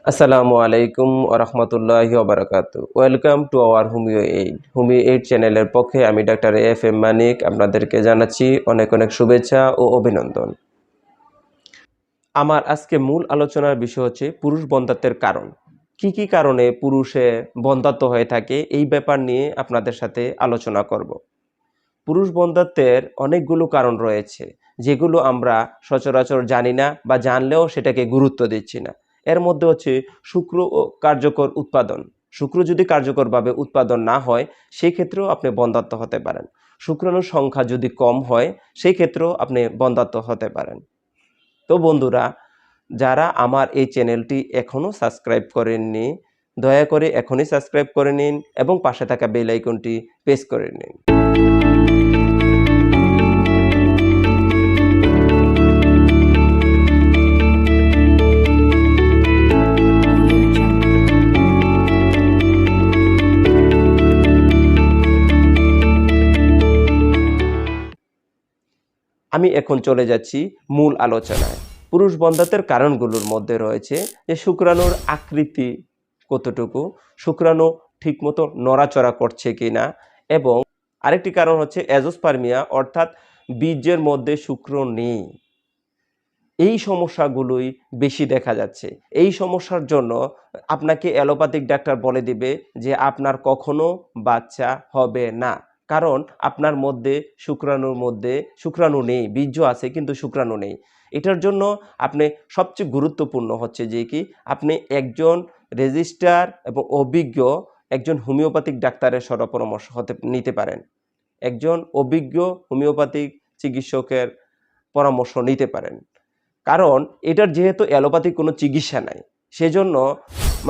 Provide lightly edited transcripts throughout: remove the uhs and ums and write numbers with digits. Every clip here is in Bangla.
আসসালামু আলাইকুম ওরহমতুল্লাহি ওবারাকাতু। Welcome to our Homeo Aid চ্যানেলের পক্ষে আমি ডাক্তার FM মানিক আপনাদেরকে জানাচ্ছি অনেক অনেক শুভেচ্ছা ও অভিনন্দন। আমার আজকে মূল আলোচনার বিষয় হচ্ছে পুরুষ বন্ধ্যাত্বের কারণ। কি কি কারণে পুরুষে বন্ধ্যাত্ব হয়ে থাকে এই ব্যাপার নিয়ে আপনাদের সাথে আলোচনা করব। পুরুষ বন্ধ্যাত্বের অনেকগুলো কারণ রয়েছে যেগুলো আমরা সচরাচর জানি না বা জানলেও সেটাকে গুরুত্ব দিচ্ছি না। এর মধ্যে হচ্ছে শুক্র ও কার্যকর উৎপাদন। শুক্র যদি কার্যকরভাবে উৎপাদন না হয় সেই ক্ষেত্রেও আপনি বন্ধ্যাত্ব হতে পারেন। শুক্রাণুর সংখ্যা যদি কম হয় সেই ক্ষেত্রেও আপনি বন্ধ্যাত্ব হতে পারেন। তো বন্ধুরা, যারা আমার এই চ্যানেলটি এখনও সাবস্ক্রাইব করেননি দয়া করে এখনই সাবস্ক্রাইব করে নিন এবং পাশে থাকা বেল আইকনটি প্রেস করে নিন। আমি এখন চলে যাচ্ছি মূল আলোচনায়। পুরুষ বন্ধ্যাত্বের কারণগুলোর মধ্যে রয়েছে যে শুক্রাণুর আকৃতি কতটুকু, শুক্রাণু ঠিকমতো নড়াচড়া করছে কিনা, এবং আরেকটি কারণ হচ্ছে অ্যাজোস্পার্মিয়া অর্থাৎ বীর্যের মধ্যে শুক্র নেই। এই সমস্যাগুলোই বেশি দেখা যাচ্ছে। এই সমস্যার জন্য আপনাকে অ্যালোপ্যাথিক ডাক্তার বলে দিবে যে আপনার কখনো বাচ্চা হবে না। কারণ আপনার মধ্যে শুক্রাণু নেই, বীর্য আছে কিন্তু শুক্রাণু নেই। এটার জন্য আপনি সবচেয়ে গুরুত্বপূর্ণ হচ্ছে যে কি আপনি একজন রেজিস্ট্রার এবং অভিজ্ঞ একজন হোমিওপ্যাথিক ডাক্তারের শরণাপরামর্শ নিতে পারেন। একজন অভিজ্ঞ হোমিওপ্যাথিক চিকিৎসকের পরামর্শ নিতে পারেন। কারণ এটার যেহেতু অ্যালোপ্যাথিক কোনো চিকিৎসা নাই, সেজন্য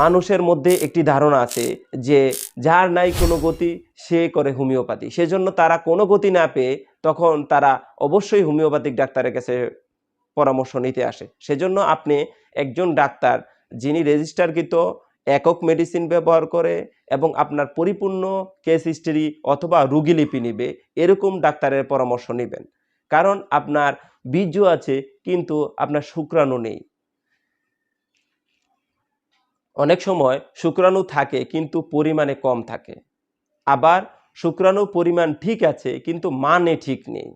মানুষের মধ্যে একটি ধারণা আছে যে যার নাই কোনো গতি সে করে হোমিওপ্যাথি। সেজন্য তারা কোনো গতি না পেয়ে তখন তারা অবশ্যই হোমিওপ্যাথিক ডাক্তারের কাছে পরামর্শ নিতে আসে। সেজন্য আপনি একজন ডাক্তার যিনি রেজিস্টারকৃত একক মেডিসিন ব্যবহার করে এবং আপনার পরিপূর্ণ কেস হিস্ট্রি অথবা রোগীলিপি নিবে এরকম ডাক্তারের পরামর্শ নেবেন। কারণ আপনার বীর্য আছে কিন্তু আপনার শুক্রাণু নেই। অনেক সময় শুক্রাণু থাকে কিন্তু পরিমাণে কম থাকে, আবার শুক্রাণুর পরিমাণ ঠিক আছে কিন্তু মানে ঠিক নেই,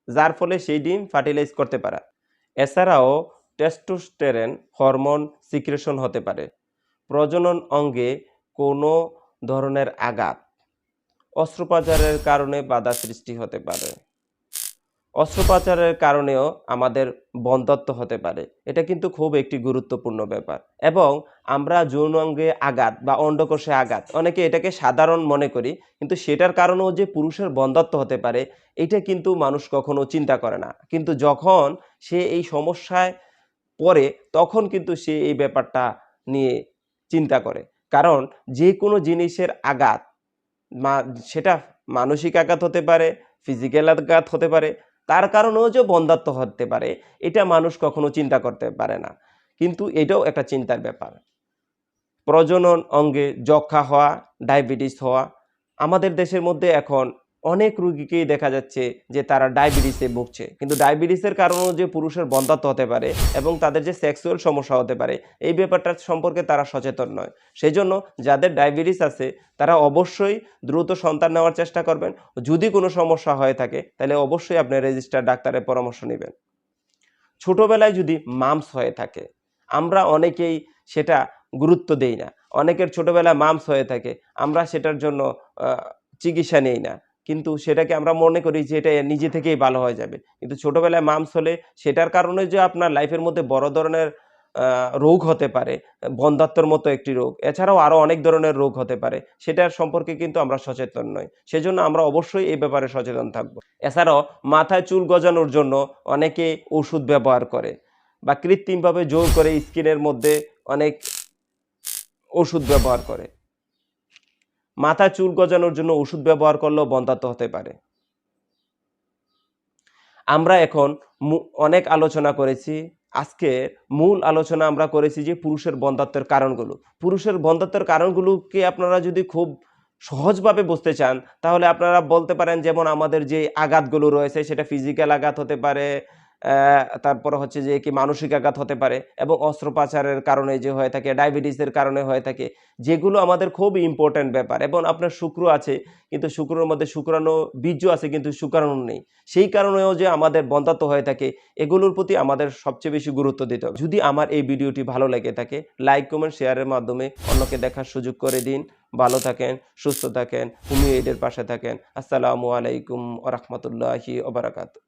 যার ফলে সেই ডিম ফার্টিলাইজ করতে পারে। এছাড়াও টেস্টোস্টেরন হরমোন সিক্রেশন হতে পারে। প্রজনন অঙ্গে কোনো ধরনের আঘাত, অস্ত্রোপচারের কারণে বাধা সৃষ্টি হতে পারে। অস্ত্রোপচারের কারণেও আমাদের বন্ধ্যাত্ব হতে পারে। এটা কিন্তু খুব একটি গুরুত্বপূর্ণ ব্যাপার। এবং আমরা যৌনাঙ্গে আঘাত বা অন্ডকোষে আঘাত, অনেকে এটাকে সাধারণ মনে করি, কিন্তু সেটার কারণেও যে পুরুষের বন্ধ্যাত্ব হতে পারে এটা কিন্তু মানুষ কখনো চিন্তা করে না। কিন্তু যখন সে এই সমস্যায় পড়ে তখন কিন্তু সে এই ব্যাপারটা নিয়ে চিন্তা করে। কারণ যে কোনো জিনিসের আঘাত, মা সেটা মানসিক আঘাত হতে পারে, ফিজিক্যাল আঘাত হতে পারে, তার কারণেও যে বন্ধ্যাত্ব হতে পারে এটা মানুষ কখনো চিন্তা করতে পারে না। কিন্তু এটাও একটা চিন্তার ব্যাপার। প্রজনন অঙ্গে যক্ষ্মা হওয়া, ডায়াবেটিস হওয়া, আমাদের দেশের মধ্যে এখন অনেক রোগীকেই দেখা যাচ্ছে যে তারা ডায়াবেটিসে ভুগছে। কিন্তু ডায়াবেটিসের কারণেও যে পুরুষের বন্ধ্যাত্ব হতে পারে এবং তাদের যে সেক্সুয়াল সমস্যা হতে পারে এই ব্যাপারটা সম্পর্কে তারা সচেতন নয়। সেজন্য যাদের ডায়াবেটিস আছে তারা অবশ্যই দ্রুত সন্তান নেওয়ার চেষ্টা করবেন। যদি কোনো সমস্যা হয়ে থাকে তাহলে অবশ্যই আপনি রেজিস্টার ডাক্তারের পরামর্শ নেবেন। ছোটবেলায় যদি মামস হয়ে থাকে, আমরা অনেকেই সেটা গুরুত্ব দেই না। অনেকের ছোটবেলায় মামস হয়ে থাকে, আমরা সেটার জন্য আ চিকিৎসা নেই না। কিন্তু সেটাকে আমরা মনে করি যে এটা নিজে থেকেই ভালো হয়ে যাবে। কিন্তু ছোটবেলায় মামস হলে সেটার কারণে যে আপনার লাইফের মধ্যে বড় ধরনের আ রোগ হতে পারে, বন্ধ্যাত্বের মতো একটি রোগ। এছাড়াও আরো অনেক ধরনের রোগ হতে পারে। সেটার সম্পর্কে কিন্তু আমরা সচেতন নই। সেজন্য আমরা অবশ্যই এই ব্যাপারে সচেতন থাকব। এছাড়াও মাথায় চুল গজানোর জন্য অনেকে ওষুধ ব্যবহার করে বা কৃত্রিমভাবে জোর করে স্কিনের মধ্যে অনেক ওষুধ ব্যবহার করে। মাথায় চুল গজানোর জন্য ওষুধ ব্যবহার করলেও বন্ধ্যাত্ব হতে পারে। আমরা এখন অনেক আলোচনা করেছি। আজকে মূল আলোচনা আমরা করেছি যে পুরুষের বন্ধ্যাত্বের কারণগুলো। পুরুষের বন্ধ্যাত্বের কারণগুলোকে আপনারা যদি খুব সহজভাবে বুঝতে চান তাহলে আপনারা বলতে পারেন যেমন আমাদের যে আঘাতগুলো রয়েছে সেটা ফিজিক্যাল আঘাত হতে পারে, তারপরে হচ্ছে যে কি মানসিক আঘাত হতে পারে এবং অস্ত্রোপচারের কারণে যে হয়ে থাকে, ডায়াবেটিসের কারণে হয়ে থাকে, যেগুলো আমাদের খুব ইম্পর্ট্যান্ট ব্যাপার। এবং আপনার শুক্র আছে কিন্তু শুক্রের মধ্যে শুক্রাণু বীর্য আছে কিন্তু শুক্রাণু নেই, সেই কারণেও যে আমাদের বন্ধ্যাত্ব হয়ে থাকে, এগুলোর প্রতি আমাদের সবচেয়ে বেশি গুরুত্ব দিতে হবে। যদি আমার এই ভিডিওটি ভালো লেগে থাকে, লাইক কমেন্ট শেয়ারের মাধ্যমে অন্যকে দেখার সুযোগ করে দিন। ভালো থাকেন, সুস্থ থাকেন, হোমিও এইডের পাশে থাকেন। আসসালামু আলাইকুম ওয়া রাহমাতুল্লাহি ওয়া বারাকাতুহু।